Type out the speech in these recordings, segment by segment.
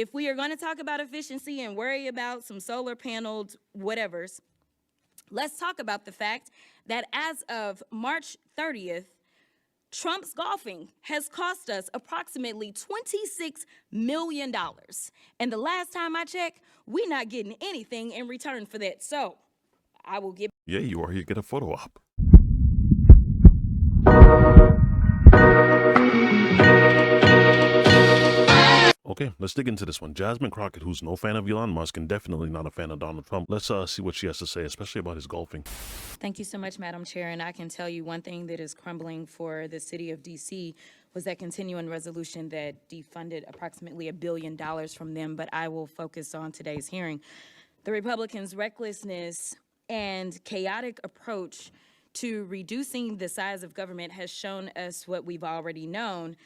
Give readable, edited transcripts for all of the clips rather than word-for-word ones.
if we are going to talk about efficiency and worry about some solar paneled whatevers, let's talk about the fact that as of March 30th, Trump's golfing has cost us approximately $26 million. And the last time I checked, we're not getting anything in return for that. So I will give. Yeah, you are. You get a photo op. Okay, let's dig into this one. Jasmine Crockett, who's no fan of Elon Musk and definitely not a fan of Donald Trump. Let's see what she has to say, especially about his golfing. Thank you so much, Madam Chair. And I can tell you one thing that is crumbling for the city of D.C. was that continuing resolution that defunded approximately $1 billion from them. But I will focus on today's hearing. The Republicans' recklessness and chaotic approach to reducing the size of government has shown us what we've already known.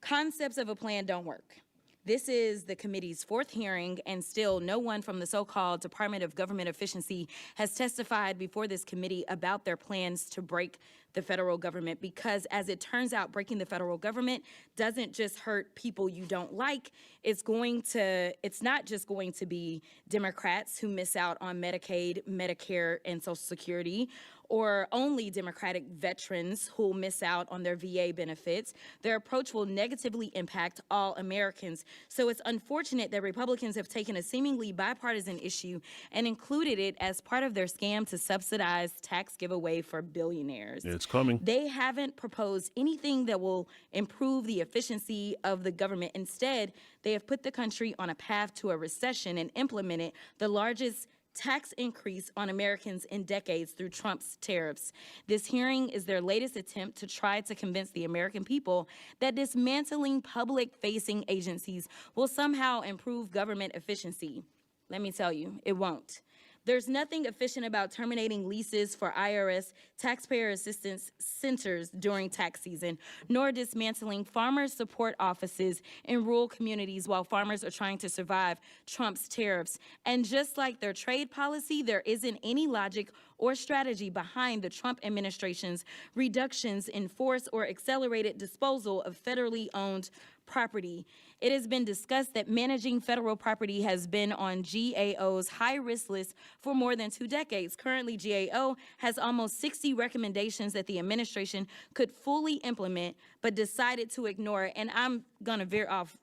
Concepts of a plan don't work. This is the committee's fourth hearing, and still no one from the so-called Department of Government Efficiency has testified before this committee about their plans to break the federal government, because as it turns out, breaking the federal government doesn't just hurt people you don't like. It's not just going to be Democrats who miss out on Medicaid, Medicare, and Social Security, or only Democratic veterans who will miss out on their VA benefits. Their approach will negatively impact all Americans. So it's unfortunate that Republicans have taken a seemingly bipartisan issue and included it as part of their scam to subsidize tax giveaway for billionaires. It's coming. They haven't proposed anything that will improve the efficiency of the government. Instead, they have put the country on a path to a recession and implemented the largest tax increase on Americans in decades through Trump's tariffs. This hearing is their latest attempt to try to convince the American people that dismantling public-facing agencies will somehow improve government efficiency. Let me tell you, it won't. There's nothing efficient about terminating leases for IRS taxpayer assistance centers during tax season, nor dismantling farmers' support offices in rural communities while farmers are trying to survive Trump's tariffs. And just like their trade policy, there isn't any logic or strategy behind the Trump administration's reductions in force or accelerated disposal of federally owned property. It has been discussed that managing federal property has been on GAO's high-risk list for more than 2 decades. Currently, GAO has almost 60 recommendations that the administration could fully implement, but decided to ignore. And I'm going to veer off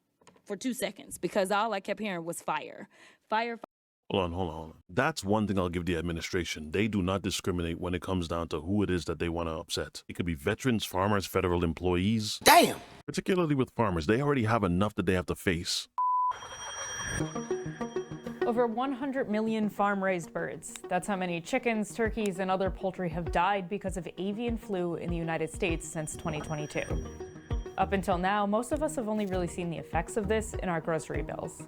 for 2 seconds because all I kept hearing was fire. Fire. Hold on. That's one thing I'll give the administration. They do not discriminate when it comes down to who it is that they want to upset. It could be veterans, farmers, federal employees. Damn! Particularly with farmers, they already have enough that they have to face. Over 100 million farm-raised birds. That's how many chickens, turkeys, and other poultry have died because of avian flu in the United States since 2022. Up until now, most of us have only really seen the effects of this in our grocery bills.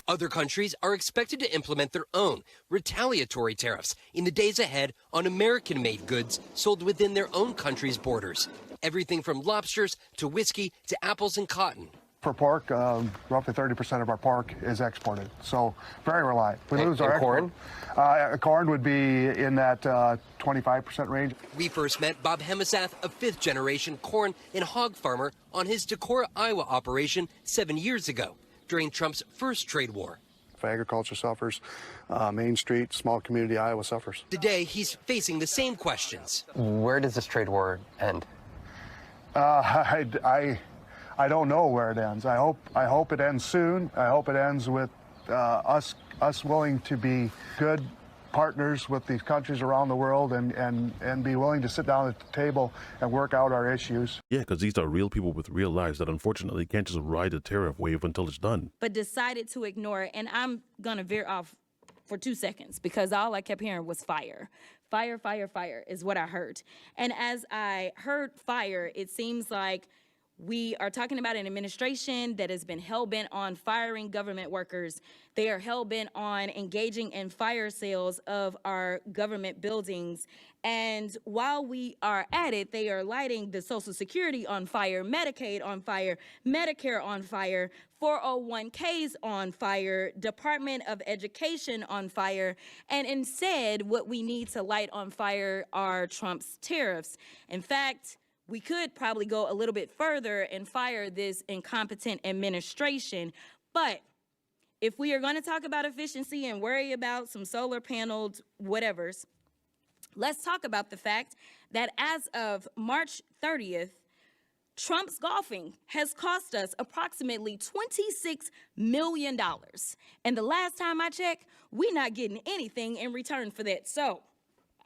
Other countries are expected to implement their own retaliatory tariffs in the days ahead on American-made goods sold within their own country's borders. Everything from lobsters to whiskey to apples and cotton. For pork, roughly 30% of our pork is exported, so very reliant. We lose our corn? Corn would be in that 25% range. We first met Bob Hemisath, a fifth-generation corn and hog farmer, on his Decorah, Iowa operation 7 years ago, during Trump's first trade war. If agriculture suffers, Main Street, small community Iowa suffers. Today, he's facing the same questions. Where does this trade war end? I don't know where it ends. I hope it ends soon. I hope it ends with us willing to be good partners with these countries around the world and be willing to sit down at the table and work out our issues. Yeah, because these are real people with real lives that unfortunately can't just ride the tariff wave until it's done. But decided to ignore it. And I'm going to veer off for 2 seconds because all I kept hearing was fire. Fire, fire, fire is what I heard. And as I heard fire, it seems like we are talking about an administration that has been hell-bent on firing government workers. They are hell-bent on engaging in fire sales of our government buildings. And while we are at it, they are lighting the Social Security on fire, Medicaid on fire, Medicare on fire, 401ks on fire, Department of Education on fire. And instead, what we need to light on fire are Trump's tariffs. In fact, we could probably go a little bit further and fire this incompetent administration, but if we are going to talk about efficiency and worry about some solar paneled whatevers, let's talk about the fact that as of March 30th, Trump's golfing has cost us approximately $26 million. And the last time I checked, we're not getting anything in return for that. So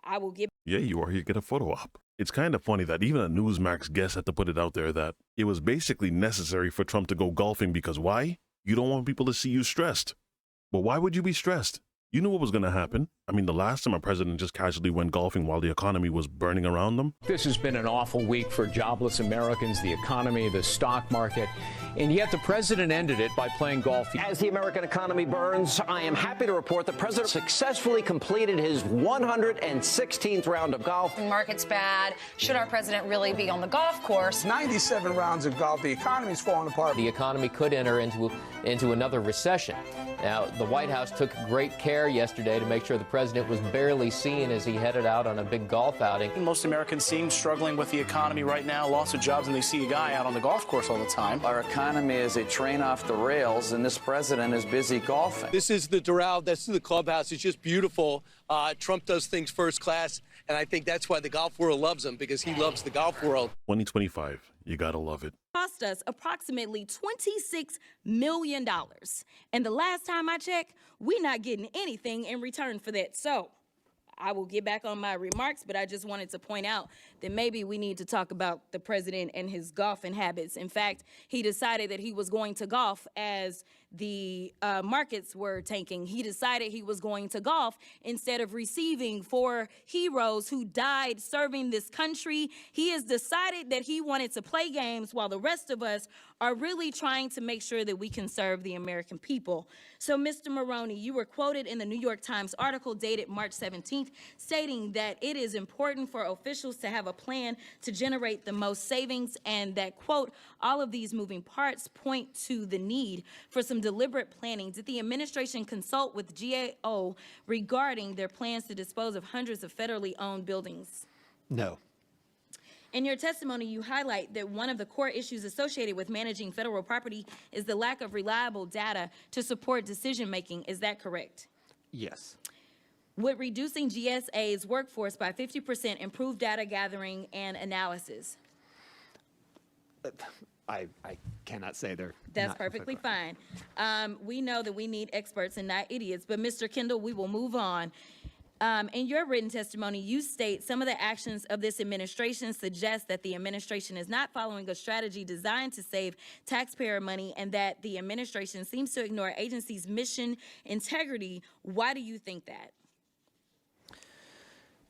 I will give. Yeah, you are. You get a photo op. It's kind of funny that even a Newsmax guest had to put it out there that it was basically necessary for Trump to go golfing because why? You don't want people to see you stressed. But why would you be stressed? You knew what was going to happen. I mean, the last time a president just casually went golfing while the economy was burning around them. This has been an awful week for jobless Americans, the economy, the stock market. And yet the president ended it by playing golf. As the American economy burns, I am happy to report the president successfully completed his 116th round of golf. The market's bad. Should our president really be on the golf course? 97 rounds of golf. The economy's falling apart. The economy could enter into another recession. Now, the White House took great care yesterday to make sure the president was barely seen as he headed out on a big golf outing. Most Americans seem struggling with the economy right now, lots of jobs, and they see a guy out on the golf course all the time. Our economy is a train off the rails, and this president is busy golfing. This is the Doral. This is the clubhouse. It's just beautiful. Trump does things first class, and I think that's why the golf world loves him, because he loves the golf world. 2025. You gotta love it. Cost us approximately $26 million. And the last time I checked, we're not getting anything in return for that. So I will get back on my remarks, but I just wanted to point out that maybe we need to talk about the president and his golfing habits. In fact, he decided that he was going to golf as the markets were tanking. He decided he was going to golf instead of receiving 4 heroes who died serving this country. He has decided that he wanted to play games while the rest of us are really trying to make sure that we can serve the American people. So, Mr. Maroney, you were quoted in the New York Times article dated March 17th, stating that it is important for officials to have a plan to generate the most savings and that, quote, all of these moving parts point to the need for some deliberate planning. Did the administration consult with GAO regarding their plans to dispose of hundreds of federally owned buildings? No. In your testimony, you highlight that one of the core issues associated with managing federal property is the lack of reliable data to support decision-making. Is that correct? Yes. Would reducing GSA's workforce by 50% improve data gathering and analysis? I cannot say they're. That's perfectly fine. We know that we need experts and not idiots, but Mr. Kendall, we will move on. In your written testimony, you state some of the actions of this administration suggest that the administration is not following a strategy designed to save taxpayer money and that the administration seems to ignore agency's mission integrity. Why do you think that?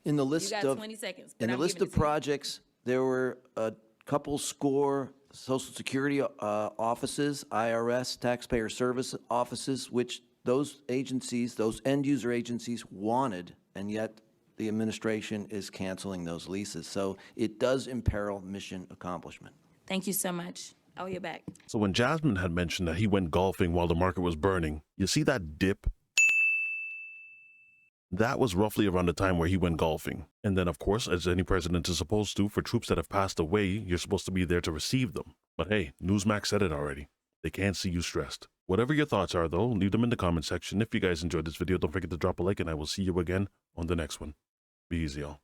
In the list you got 20 seconds. In the list of projects, there were a couple score Social Security offices, IRS, taxpayer service offices, which those agencies, those end user agencies wanted, and yet the administration is canceling those leases. So it does imperil mission accomplishment. Thank you so much. I'll get back. So when Jasmine had mentioned that he went golfing while the market was burning, you see that dip? That was roughly around the time where he went golfing. And then, of course, as any president is supposed to, for troops that have passed away, you're supposed to be there to receive them. But hey, Newsmax said it already. They can't see you stressed. Whatever your thoughts are, though, leave them in the comment section. If you guys enjoyed this video, don't forget to drop a like, and I will see you again on the next one. Be easy, y'all.